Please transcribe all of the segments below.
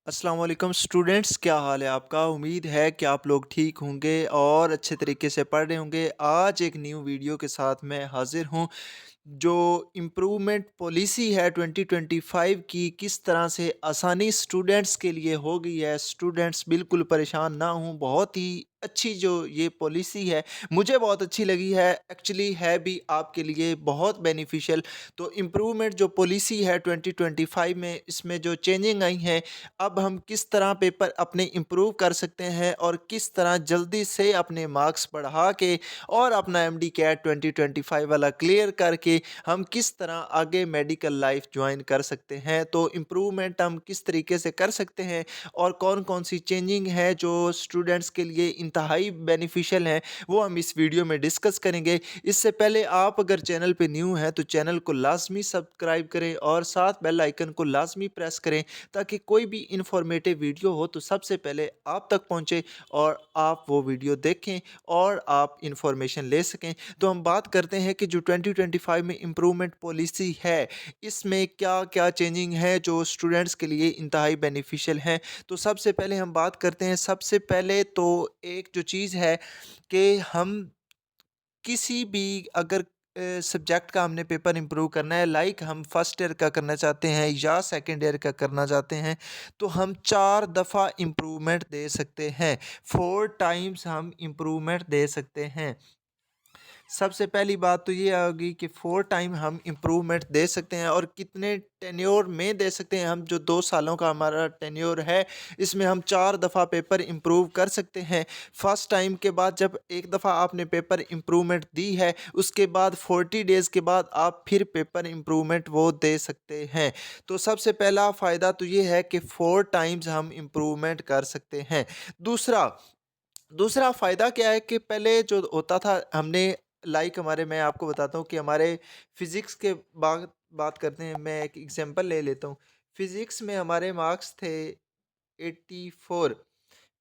अस्सलाम वालेकुम स्टूडेंट्स, क्या हाल है आपका। उम्मीद है कि आप लोग ठीक होंगे और अच्छे तरीके से पढ़ रहे होंगे। आज एक न्यू वीडियो के साथ मैं हाजिर हूँ। जो इम्प्रूवमेंट पॉलिसी है 2025 की, किस तरह से आसानी स्टूडेंट्स के लिए हो गई है। स्टूडेंट्स बिल्कुल परेशान ना हों। बहुत ही अच्छी जो ये पॉलिसी है, मुझे बहुत अच्छी लगी है। एक्चुअली है भी आपके लिए बहुत बेनिफिशियल। तो इम्प्रूवमेंट जो पॉलिसी है 2025 में, इसमें जो चेंजिंग आई हैं, अब हम किस तरह पेपर अपने इम्प्रूव कर सकते हैं और किस तरह जल्दी से अपने मार्क्स बढ़ा के और अपना एमडी कैट 2025 वाला क्लियर करके हम किस तरह आगे मेडिकल लाइफ ज्वाइन कर सकते हैं। तो इम्प्रूवमेंट हम किस तरीके से कर सकते हैं और कौन कौन सी चेंजिंग है जो स्टूडेंट्स के लिए इंतहाई बेनिफिशियल हैं, वो हम इस वीडियो में डिस्कस करेंगे। इससे पहले आप अगर चैनल पे न्यू हैं तो चैनल को लाजमी सब्सक्राइब करें और साथ बेल आइकन को लाजमी प्रेस करें, ताकि कोई भी इंफॉर्मेटिव वीडियो हो तो सबसे पहले आप तक पहुंचे और आप वो वीडियो देखें और आप इंफॉर्मेशन ले सकें। तो हम बात करते हैं कि जो 2025 में इम्प्रूवमेंट पॉलिसी है, इसमें क्या क्या चेंजिंग है जो स्टूडेंट्स के लिए इंतहाई बेनिफिशियल हैं। तो सबसे पहले हम बात करते हैं, सबसे पहले तो एक जो चीज़ है कि हम किसी भी अगर सब्जेक्ट का हमने पेपर इम्प्रूव करना है, लाइक हम फर्स्ट ईयर का करना चाहते हैं या सेकंड ईयर का करना चाहते हैं, तो हम 4 दफ़ा इम्प्रूवमेंट दे सकते हैं। 4 टाइम्स हम इम्प्रूवमेंट दे सकते हैं। सबसे पहली बात तो ये होगी कि 4 टाइम हम इम्प्रूवमेंट दे सकते हैं। और कितने टेन्योर में दे सकते हैं हम, जो 2 सालों का हमारा टेन्योर है, इसमें हम 4 दफ़ा पेपर इम्प्रूव कर सकते हैं। फर्स्ट टाइम के बाद जब एक दफ़ा आपने पेपर इम्प्रूवमेंट दी है, उसके बाद 40 डेज़ के बाद आप फिर पेपर इम्प्रूवमेंट वो दे सकते हैं। तो सबसे पहला फ़ायदा तो ये है कि 4 टाइम्स हम इम्प्रूवमेंट कर सकते हैं। दूसरा दूसरा फ़ायदा क्या है कि पहले जो होता था, हमने लाइक हमारे मैं आपको बताता हूँ कि हमारे फ़िज़िक्स के बात बात करते हैं। मैं एक एग्ज़ाम्पल ले लेता हूँ। फ़िज़िक्स में हमारे मार्क्स थे 84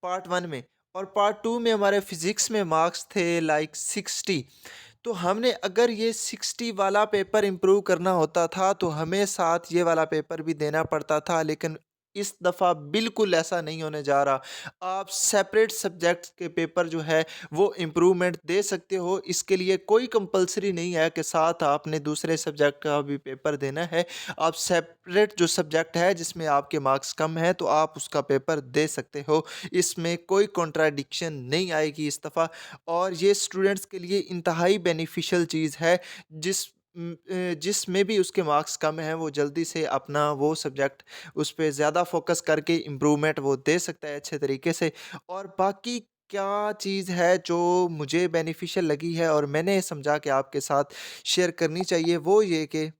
पार्ट 1 में, और पार्ट 2 में हमारे फ़िज़िक्स में मार्क्स थे लाइक 60। तो हमने अगर ये 60 वाला पेपर इम्प्रूव करना होता था तो हमें साथ ये वाला पेपर भी देना पड़ता था, लेकिन इस दफ़ा बिल्कुल ऐसा नहीं होने जा रहा। आप सेपरेट सब्जेक्ट्स के पेपर जो है वो इम्प्रूवमेंट दे सकते हो। इसके लिए कोई कंपल्सरी नहीं है कि साथ आपने दूसरे सब्जेक्ट का भी पेपर देना है। आप सेपरेट जो सब्जेक्ट है जिसमें आपके मार्क्स कम हैं, तो आप उसका पेपर दे सकते हो। इसमें कोई कॉन्ट्राडिक्शन नहीं आएगी इस दफ़ा। और ये स्टूडेंट्स के लिए इंतहाई बेनिफिशियल चीज़ है। जिसमें भी उसके मार्क्स कम हैं, वो जल्दी से अपना वो सब्जेक्ट उस पे ज़्यादा फ़ोकस करके इम्प्रूवमेंट वो दे सकता है अच्छे तरीके से। और बाकी क्या चीज़ है जो मुझे बेनिफिशियल लगी है और मैंने समझा कि आपके साथ शेयर करनी चाहिए, वो ये कि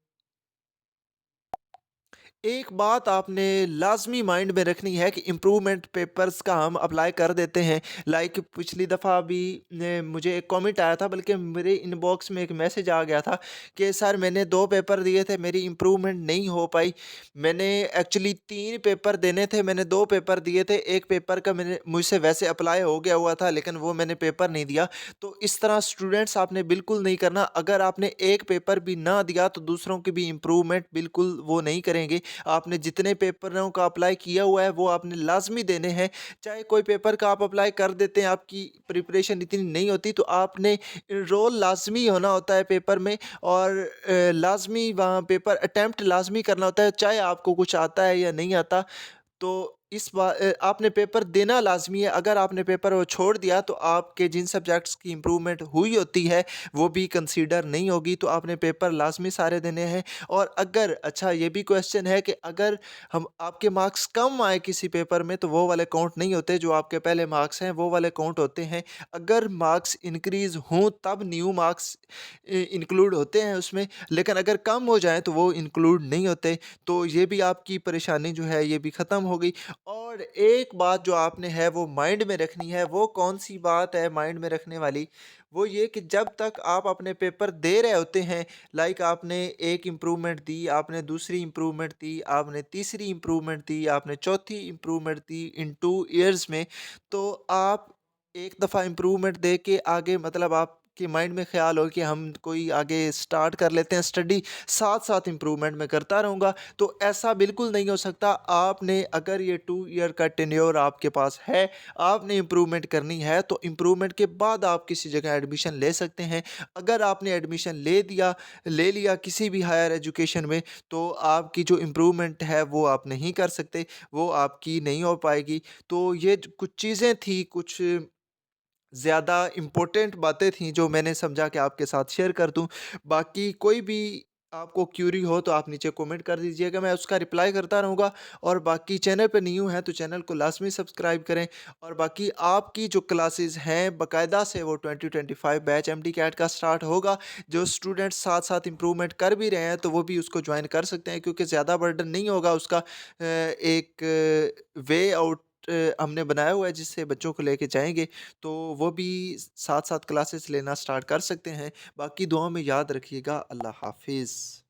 एक बात आपने लाज़मी माइंड में रखनी है कि इम्प्रूवमेंट पेपर्स का हम अप्लाई कर देते हैं। लाइक पिछली दफ़ा भी मुझे एक कमेंट आया था, बल्कि मेरे इनबॉक्स में एक मैसेज आ गया था कि सर मैंने 2 पेपर दिए थे, मेरी इम्प्रूवमेंट नहीं हो पाई। मैंने एक्चुअली 3 पेपर देने थे, मैंने 2 पेपर दिए थे। एक पेपर का मैंने मुझसे वैसे अप्लाई हो गया हुआ था, लेकिन वो मैंने पेपर नहीं दिया। तो इस तरह स्टूडेंट्स आपने बिल्कुल नहीं करना। अगर आपने एक पेपर भी ना दिया तो दूसरों की भी इम्प्रूवमेंट बिल्कुल वो नहीं करेंगे। आपने जितने पेपरों का अप्लाई किया हुआ है वो आपने लाज़मी देने हैं। चाहे कोई पेपर का आप अप्लाई कर देते हैं, आपकी प्रिपरेशन इतनी नहीं होती, तो आपने एनरोल लाज़मी होना होता है पेपर में। और लाज़मी वहाँ पेपर अटेम्प्ट लाज़मी करना होता है, चाहे आपको कुछ आता है या नहीं आता। तो इस बार आपने पेपर देना लाज़मी है। अगर आपने पेपर वो छोड़ दिया तो आपके जिन सब्जेक्ट्स की इम्प्रूवमेंट हुई होती है वो भी कंसीडर नहीं होगी। तो आपने पेपर लाज़मी सारे देने हैं। और अगर अच्छा ये भी क्वेश्चन है कि अगर हम आपके मार्क्स कम आए किसी पेपर में, तो वो वाले काउंट नहीं होते। जो आपके पहले मार्क्स हैं वो वाले काउंट होते हैं। अगर मार्क्स इंक्रीज़ हों तब न्यू मार्क्स इंक्लूड होते हैं उसमें, लेकिन अगर कम हो जाएँ तो वो इंक्लूड नहीं होते। तो ये भी आपकी परेशानी जो है ये भी ख़त्म हो गई। और एक बात जो आपने है वो माइंड में रखनी है, वो कौन-सी बात है माइंड में रखने वाली? वो ये कि जब तक आप अपने पेपर दे रहे होते हैं, लाइक आपने एक इम्प्रूवमेंट दी, आपने दूसरी इम्प्रूवमेंट दी, आपने तीसरी इम्प्रूवमेंट दी, आपने चौथी इम्प्रूवमेंट दी इन 2 ईयर्स में, तो आप एक दफ़ा इम्प्रूवमेंट दे के आगे मतलब आप के माइंड में ख़्याल हो कि हम कोई आगे स्टार्ट कर लेते हैं स्टडी, साथ-साथ इम्प्रूवमेंट मैं करता रहूँगा, तो ऐसा बिल्कुल नहीं हो सकता। आपने अगर ये 2 ईयर का टेन्योर आपके पास है, आपने इम्प्रूवमेंट करनी है, तो इम्प्रूवमेंट के बाद आप किसी जगह एडमिशन ले सकते हैं। अगर आपने एडमिशन ले लिया किसी भी हायर एजुकेशन में, तो आपकी जो इम्प्रूवमेंट है वो आप नहीं कर सकते, वो आपकी नहीं हो पाएगी। तो ये ज कुछ चीज़ें थी, कुछ ज़्यादा इम्पोर्टेंट बातें थीं जो मैंने समझा कि आपके साथ शेयर कर दूँ। बाकी कोई भी आपको क्यूरी हो तो आप नीचे कमेंट कर दीजिएगा, मैं उसका रिप्लाई करता रहूँगा। और बाकी चैनल पे न्यू हैं तो चैनल को लाज़मी सब्सक्राइब करें। और बाकी आपकी जो क्लासेस हैं बाकायदा से वो 2025 बैच एमडी कैट का स्टार्ट होगा। जो स्टूडेंट्स साथ-साथ इम्प्रूवमेंट कर भी रहे हैं तो वो भी उसको जॉइन कर सकते हैं, क्योंकि ज़्यादा बर्डन नहीं होगा उसका। एक वे आउट हमने बनाया हुआ है जिससे बच्चों को लेके जाएँगे, तो वो भी साथ-साथ क्लासेस लेना स्टार्ट कर सकते हैं। बाकी दुआ में याद रखिएगा। अल्लाह हाफ़िज़।